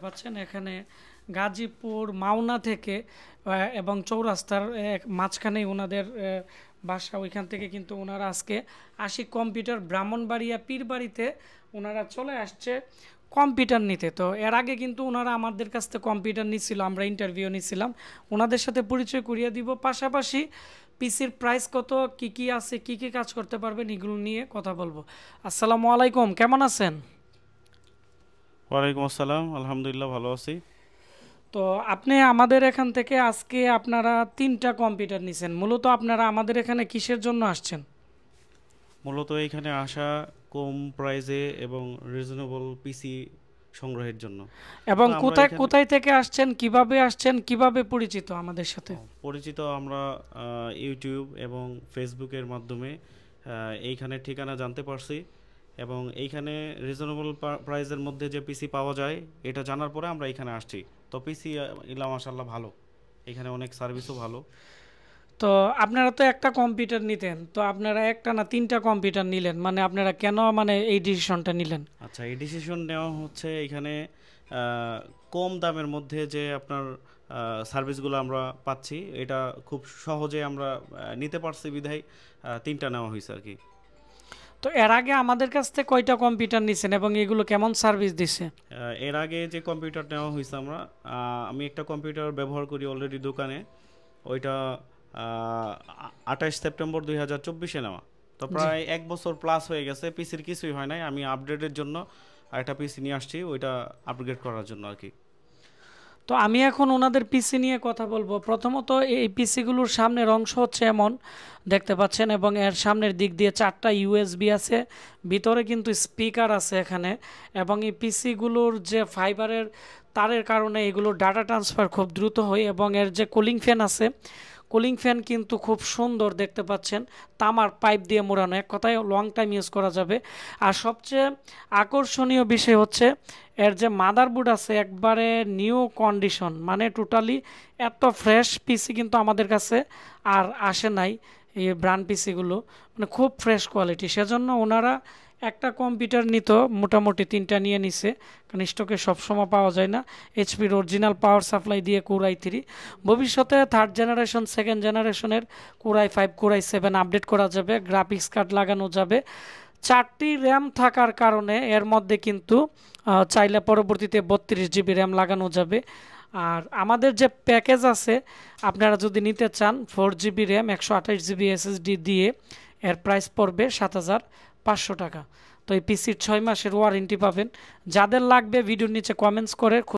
পাচ্ছেন এখানে গাজীপুর মাওনা থেকে এবং চৌরাস্তার মাঝখানেই ওনাদের বাসা, ওইখান থেকে কিন্তু ওনারা আজকে আশিক কম্পিউটার ব্রাহ্মণবাড়িয়া পীরবাড়িতে ওনারা চলে আসছে কম্পিউটার নিতে। তো এর আগে কিন্তু ওনারা আমাদের কাছ থেকে কম্পিউটার নিচ্ছিল, আমরা ইন্টারভিউ নিছিলাম, ওনাদের সাথে পরিচয় করিয়ে দিব, পাশাপাশি পিসির প্রাইস কত, কি কি আছে, কি কি কাজ করতে পারবেন, এগুলো নিয়ে কথা বলবো। আসসালামু আলাইকুম, কেমন আছেন? ওয়ালাইকুম আসসালাম, আলহামদুলিল্লাহ ভালো আছি। তো আপনি আমাদের এখান থেকে আজকে আপনারা 3টা কম্পিউটার নিছেন, মূলত আপনারা আমাদের এখানে কিসের জন্য আসছেন? মূলত এইখানে আসা কম প্রাইজে এবং রিজনেবল পিসি সংগ্রহের জন্য। এবং তো আমরা কোথায় এখানে কোথায় থেকে আসছেন, কিভাবে পরিচিত আমাদের সাথে? পরিচিত আমরা ইউটিউব এবং ফেসবুকের মাধ্যমে এইখানে ঠিকানা জানতে পারছি এবং এইখানে রিজনেবল প্রাইজের মধ্যে যে পিসি পাওয়া যায় এটা জানার পরে আমরা এখানে আসছি। তো পিসি ইলা মাশাআল্লাহ ভালো, এখানে অনেক সার্ভিসও ভালো। তো আপনারা তো একটা কম্পিউটার নিতেন, তো আপনারা একটা না 3টা কম্পিউটার নিলেন, মানে আপনারা কেন মানে এই ডিসিশনটা নিলেন? আচ্ছা, এই ডিসিশন নেওয়া হচ্ছে এখানে কম দামের মধ্যে যে আপনার সার্ভিসগুলো আমরা পাচ্ছি এটা খুব সহজে আমরা নিতে পারছি বিধায় 3টা নেওয়া হয়েছে আর কি। তো এর আগে আমাদের কাছ থেকে কয়টা কম্পিউটার নিছেন এবং এগুলো কেমন সার্ভিস দিছে? এর আগে যে কম্পিউটার নেওয়া হয়েছে আমি একটা কম্পিউটার ব্যবহার করি অলরেডি দোকানে, ওইটা 28 সেপ্টেম্বর 2024-এ নেওয়া। তো জি। প্রায় 1 বছর প্লাস হয়ে গেছে, পিসির কিছুই হয় নাই। আমি আপডেটের জন্য একটা পিসি নিয়ে আসছি, ওইটা আপগ্রেড করার জন্য আর কি। তো আমি এখন ওনাদের পিসি নিয়ে কথা বলবো। প্রথমত এই পিসিগুলোর সামনের অংশ হচ্ছে এমন দেখতে পাচ্ছেন, এবং এর সামনের দিক দিয়ে 4টা ইউএসবি আছে, ভিতরে কিন্তু স্পিকার আছে এখানে, এবং এই পিসিগুলোর যে ফাইবারের তারের কারণে এগুলোর ডাটা ট্রান্সফার খুব দ্রুত হয়, এবং এর যে কুলিং ফ্যান আছে, কুলিং ফ্যান কিন্তু খুব সুন্দর দেখতে পাচ্ছেন, তামার পাইপ দিয়ে মোড়ানো, এক কথায় লং টাইম ইউজ করা যাবে। আর সবচেয়ে আকর্ষণীয় বিষয় হচ্ছে এর যে মাদারবোর্ড আছে একবারে নিউ কন্ডিশন, মানে টোটালি এত ফ্রেশ পিসি কিন্তু আমাদের কাছে আর আসে নাই। এই ব্র্যান্ড পিসিগুলো মানে খুব ফ্রেশ কোয়ালিটি, সেজন্য ওনারা একটা কম্পিউটার নিত মোটামুটি 3টা নিয়ে নিছে, কারণ স্টকে সবসময় পাওয়া যায় না। এইচপির অরিজিনাল পাওয়ার সাপ্লাই দিয়ে কোর i3, ভবিষ্যতে 3rd জেনারেশন 2nd জেনারেশনের core i5 core i7 update করা যাবে, গ্রাফিক্স কার্ড লাগানো যাবে। 4টি র্যাম থাকার কারণে এর মধ্যে কিন্তু চাইলে পরবর্তীতে 32 জিবি র্যাম লাগানো যাবে। আর আমাদের যে প্যাকেজ আছে, আপনারা যদি নিতে চান 4 জিবি র্যাম 128 জিবি এসএসডি দিয়ে, এর প্রাইস পড়বে 7500 টাকা। তো এই পিসির 6 মাসের ওয়ারেন্টি পাবেন। যাদের লাগবে ভিডিওর নিচে কমেন্টস করে